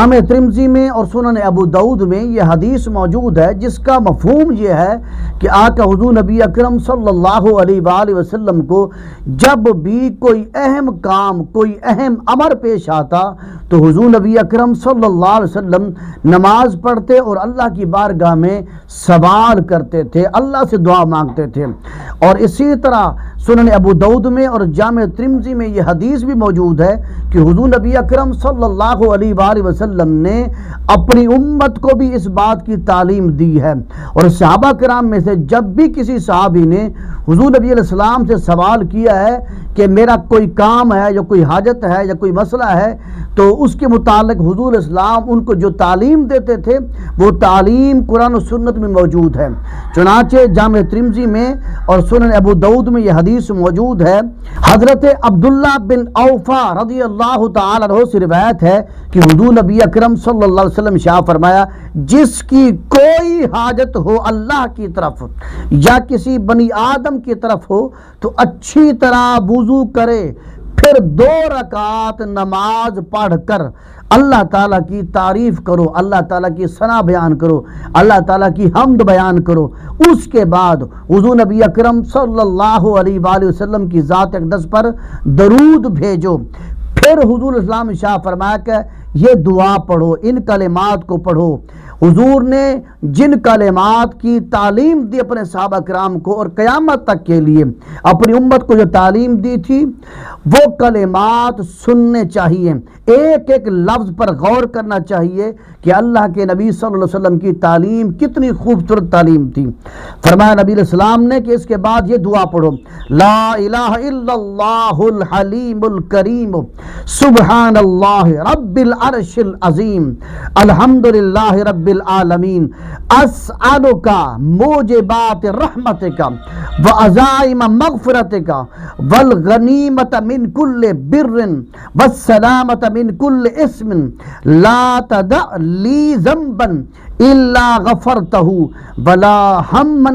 جامع ترمذی میں اور سنن ابو داؤد میں یہ حدیث موجود ہے جس کا مفہوم یہ ہے کہ آقا حضور نبی اکرم صلی اللہ علیہ وآلہ وسلم کو جب بھی کوئی اہم کام، کوئی اہم امر پیش آتا تو حضور نبی اکرم صلی اللہ علیہ وسلم نماز پڑھتے اور اللہ کی بارگاہ میں سوال کرتے تھے، اللہ سے دعا مانگتے تھے۔ اور اسی طرح سنن ابو داؤد میں اور جامع ترمذی میں یہ حدیث بھی موجود ہے کہ حضور نبی اکرم صلی اللہ علیہ وآلہ وسلم نے اپنی امت کو بھی اس بات کی تعلیم دی ہے۔ اور صحابہ کرام میں سے جب بھی کسی صحابی نے حضور نبی علیہ السلام سے سوال کیا ہے کہ میرا کوئی کام ہے یا کوئی حاجت ہے یا کوئی مسئلہ ہے تو اس کے متعلق حضور اسلام ان کو جو تعلیم دیتے تھے وہ تعلیم قرآن و سنت میں موجود ہے۔ چنانچہ جامع ترمذی میں اور سنن ابو داؤد میں یہ حدیث موجود ہے۔ حضرت عبداللہ بن اوفا رضی اللہ تعالی عنہ سے روایت ہے کہ حضور نبی اکرم صلی اللہ علیہ وسلم شاہ فرمایا، جس کی کوئی حاجت ہو اللہ کی طرف یا کسی بنی آدم کی طرف ہو تو اچھی طرح وضو کرے، پھر 2 رکعات نماز پڑھ کر اللہ تعالیٰ کی تعریف کرو، اللہ تعالیٰ کی ثنا بیان کرو، اللہ تعالیٰ کی حمد بیان کرو۔ اس کے بعد حضور نبی اکرم صلی اللہ علیہ وآلہ وسلم کی ذات اقدس پر درود بھیجو۔ پھر حضور اسلام شاہ فرمایا کہ یہ دعا پڑھو، ان کلمات کو پڑھو۔ حضور نے جن کلمات کی تعلیم دی اپنے صحابہ کرام کو اور قیامت تک کے لیے اپنی امت کو جو تعلیم دی تھی وہ کلمات سننے چاہیے، ایک ایک لفظ پر غور کرنا چاہیے کہ اللہ کے نبی صلی اللہ علیہ وسلم کی تعلیم کتنی خوبصورت تعلیم تھی۔ فرمایا نبی علیہ السلام نے کہ اس کے بعد یہ دعا پڑھو، لا الہ الا اللہ الحلیم الکریم سبحان اللہ رب العرش العظیم الحمدللہ رب العالمین اسألک موجبات رحمتک وعزائم مغفرتک والغنیمت من کل بر والسلامت من کل اسم لا تدع لی ذنبا الا غفرتہ ولا ہما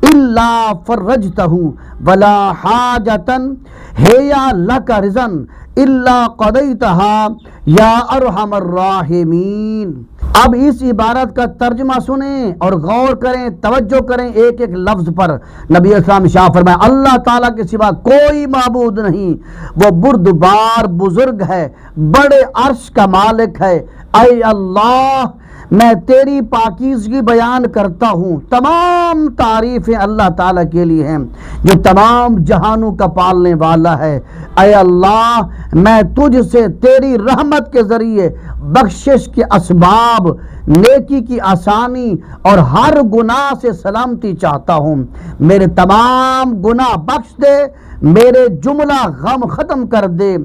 الا فرجتہ ولا حاجتا ہی لک رزن الا قضیتہا یا ارحم الراحمین۔ اب اس عبارت کا ترجمہ سنیں اور غور کریں، توجہ کریں ایک ایک لفظ پر۔ نبی اسلام شاہ فرمایا اللہ تعالیٰ کے سوا کوئی معبود نہیں، وہ بردبار بزرگ ہے، بڑے عرش کا مالک ہے۔ اے اللہ میں تیری پاکیزگی بیان کرتا ہوں، تمام تعریفیں اللہ تعالیٰ کے لیے ہیں جو تمام جہانوں کا پالنے والا ہے۔ اے اللہ میں تجھ سے تیری رحمت کے ذریعے بخشش کے اسباب، نیکی کی آسانی اور ہر گناہ سے سلامتی چاہتا ہوں۔ میرے تمام گناہ بخش دے، میرے جملہ غم ختم کر دے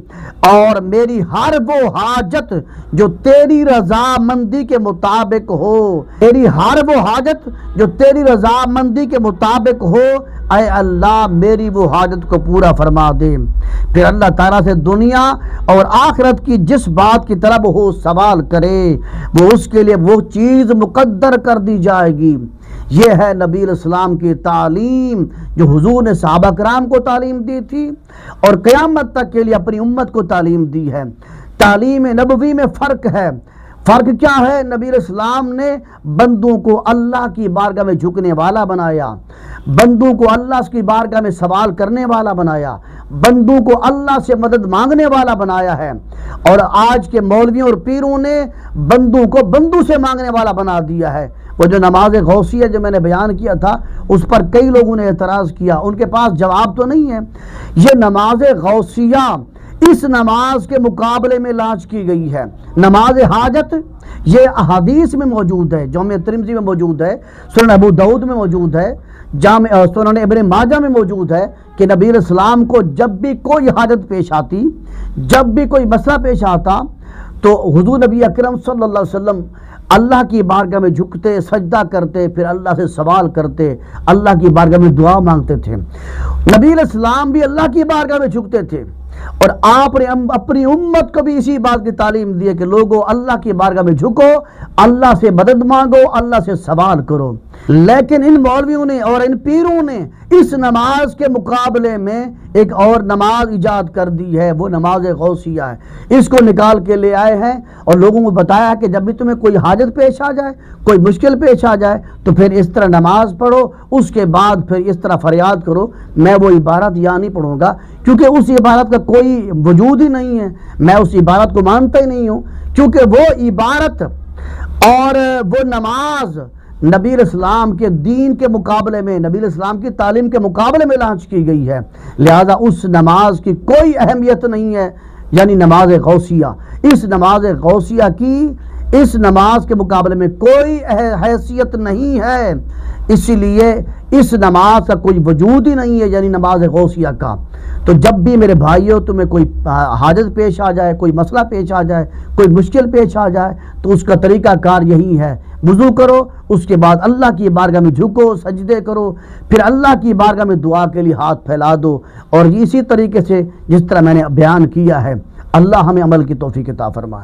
اور میری ہر وہ حاجت جو تیری رضا مندی کے مطابق ہو، میری ہر وہ حاجت جو تیری رضا مندی کے مطابق ہو، اے اللہ میری وہ حاجت کو پورا فرما دے۔ پھر اللہ تعالیٰ سے دنیا اور آخرت کی جس بات کی طلب ہو سوال کرے، وہ اس کے لیے وہ چیز مقدر کر دی جائے گی۔ یہ ہے نبی علیہ السلام کی تعلیم جو حضور نے صحابہ کرام کو تعلیم دی تھی اور قیامت تک کے لیے اپنی امت کو تعلیم دی ہے۔ تعلیم نبوی میں فرق ہے۔ فرق کیا ہے؟ نبی علیہ السلام نے بندوں کو اللہ کی بارگاہ میں جھکنے والا بنایا، بندوں کو اللہ کی بارگاہ میں سوال کرنے والا بنایا، بندوں کو اللہ سے مدد مانگنے والا بنایا ہے۔ اور آج کے مولویوں اور پیروں نے بندوں کو بندوں سے مانگنے والا بنا دیا ہے۔ وہ جو نماز غوثیہ جو میں نے بیان کیا تھا اس پر کئی لوگوں نے اعتراض کیا، ان کے پاس جواب تو نہیں ہے۔ یہ نماز غوثیہ اس نماز کے مقابلے میں لانچ کی گئی ہے۔ نماز حاجت یہ احادیث میں موجود ہے، جامع ترمذی میں موجود ہے، سنن ابو داؤد میں موجود ہے، سنن ابن ماجہ میں موجود ہے کہ نبی علیہ السلام کو جب بھی کوئی حاجت پیش آتی، جب بھی کوئی مسئلہ پیش آتا تو حضور نبی اکرم صلی اللہ علیہ وسلم اللہ کی بارگاہ میں جھکتے، سجدہ کرتے، پھر اللہ سے سوال کرتے، اللہ کی بارگاہ میں دعا مانگتے تھے۔ نبی علیہ السلام بھی اللہ کی بارگاہ میں جھکتے تھے اور آپ نے اپنی امت کو بھی اسی بات کی تعلیم دی ہے کہ لوگوں اللہ کی بارگاہ میں جھکو، اللہ سے مدد مانگو، اللہ سے سوال کرو۔ لیکن ان مولویوں نے اور ان پیروں نے اس نماز کے مقابلے میں ایک اور نماز ایجاد کر دی ہے، وہ نماز غوثیہ ہے۔ اس کو نکال کے لے آئے ہیں اور لوگوں کو بتایا ہے کہ جب بھی تمہیں کوئی حاجت پیش آ جائے، کوئی مشکل پیش آ جائے تو پھر اس طرح نماز پڑھو، اس کے بعد پھر اس طرح فریاد کرو۔ میں وہ عبارت یہاں نہیں پڑھوں گا کیونکہ اس عبارت کا کوئی وجود ہی نہیں ہے، میں اس عبارت کو مانتا ہی نہیں ہوں، کیونکہ وہ عبارت اور وہ نماز نبی علیہ السلام کے دین کے مقابلے میں، نبی علیہ السلام کی تعلیم کے مقابلے میں لانچ کی گئی ہے، لہذا اس نماز کی کوئی اہمیت نہیں ہے، یعنی نماز غوثیہ۔ اس نماز غوثیہ کی اس نماز کے مقابلے میں کوئی حیثیت نہیں ہے، اسی لیے اس نماز کا کوئی وجود ہی نہیں ہے، یعنی نماز غوثیہ کا۔ تو جب بھی میرے بھائیوں تمہیں کوئی حاجت پیش آ جائے، کوئی مسئلہ پیش آ جائے، کوئی مشکل پیش آ جائے تو اس کا طریقہ کار یہی ہے، وضو کرو، اس کے بعد اللہ کی بارگاہ میں جھکو، سجدے کرو، پھر اللہ کی بارگاہ میں دعا کے لیے ہاتھ پھیلا دو، اور اسی طریقے سے جس طرح میں نے بیان کیا ہے۔ اللہ ہمیں عمل کی توفیق عطا فرمائے۔